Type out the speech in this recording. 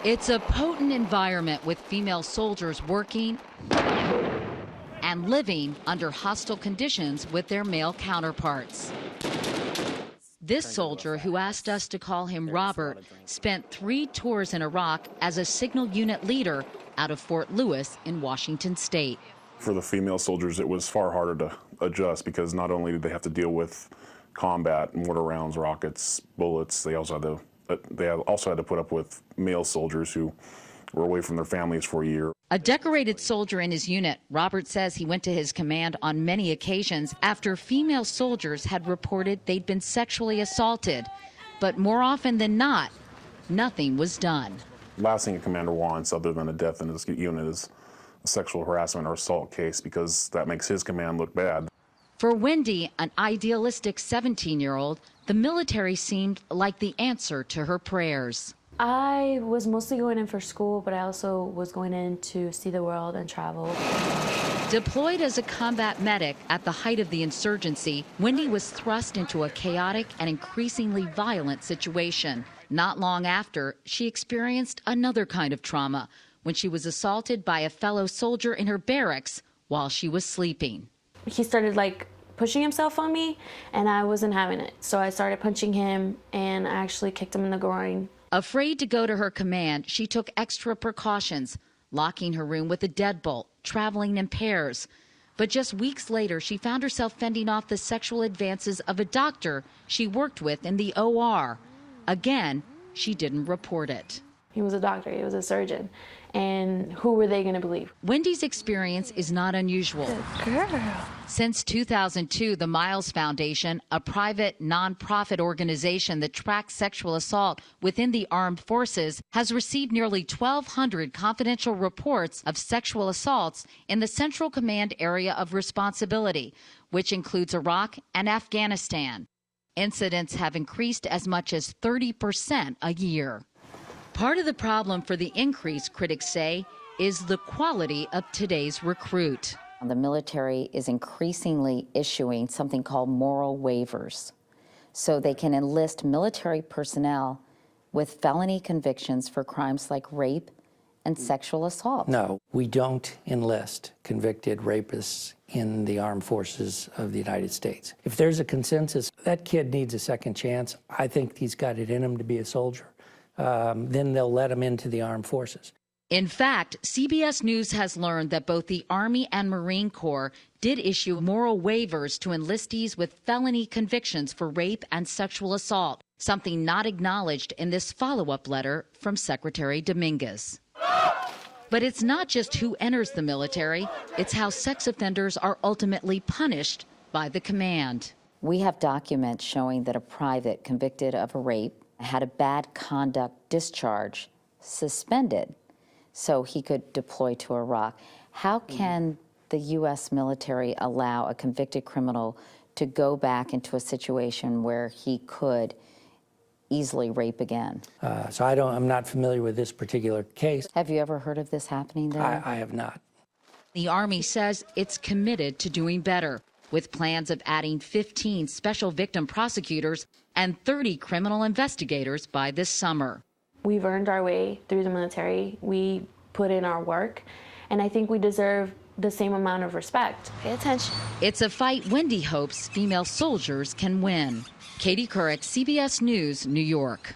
It's a potent environment with female soldiers working and living under hostile conditions with their male counterparts. This soldier, who asked us to call him Robert, spent 3 tours in Iraq as a signal unit leader out of Fort Lewis in Washington State. For the female soldiers, it was far harder to adjust because not only did they have to deal with combat, mortar rounds, rockets, bullets, they also had to put up with male soldiers who were away from their families for a year. A decorated soldier in his unit, Robert says he went to his command on many occasions after female soldiers had reported they'd been sexually assaulted. But more often than not, nothing was done. Last thing a commander wants, other than a death in his unit, is a sexual harassment or assault case, because that makes his command look bad. For Wendy, an idealistic 17-year-old, the military seemed like the answer to her prayers. I was mostly going in for school, but I also was going in to see the world and travel. Deployed as a combat medic at the height of the insurgency, Wendy was thrust into a chaotic and increasingly violent situation. Not long after, she experienced another kind of trauma when she was assaulted by a fellow soldier in her barracks while she was sleeping. He started pushing himself on me, and I wasn't having it. So I started punching him, and I actually kicked him in the groin. Afraid to go to her command, she took extra precautions, locking her room with a deadbolt, traveling in pairs. But just weeks later, she found herself fending off the sexual advances of a doctor she worked with in the OR. Again, she didn't report it. He was a doctor, he was a surgeon, and who were they going to believe? Wendy's experience is not unusual. Good girl. Since 2002, the Miles Foundation, a private nonprofit organization that tracks sexual assault within the armed forces, has received nearly 1,200 confidential reports of sexual assaults in the Central Command area of responsibility, which includes Iraq and Afghanistan. Incidents have increased as much as 30% a year. Part of the problem for the increase, critics say, is the quality of today's recruit. The military is increasingly issuing something called moral waivers, so they can enlist military personnel with felony convictions for crimes like rape and sexual assault. No, we don't enlist convicted rapists in the armed forces of the United States. If there's a consensus, that kid needs a second chance. I think he's got it in him to be a soldier. Then they'll let him into the armed forces. In fact, CBS News has learned that both the Army and Marine Corps did issue moral waivers to enlistees with felony convictions for rape and sexual assault, something not acknowledged in this follow-up letter from Secretary Dominguez. But it's not just who enters the military, it's how sex offenders are ultimately punished by the command. We have documents showing that a private convicted of a rape had a bad conduct discharge suspended so he could deploy to Iraq. How can the U.S. military allow a convicted criminal to go back into a situation where he could easily rape again? So I'm not familiar with this particular case. Have you ever heard of this happening there? I have not. The Army says it's committed to doing better, with plans of adding 15 special victim prosecutors and 30 criminal investigators by this summer. We've earned our way through the military. We put in our work, and I think we deserve the same amount of respect. Pay attention. It's a fight Wendy hopes female soldiers can win. Katie Couric, CBS News, New York.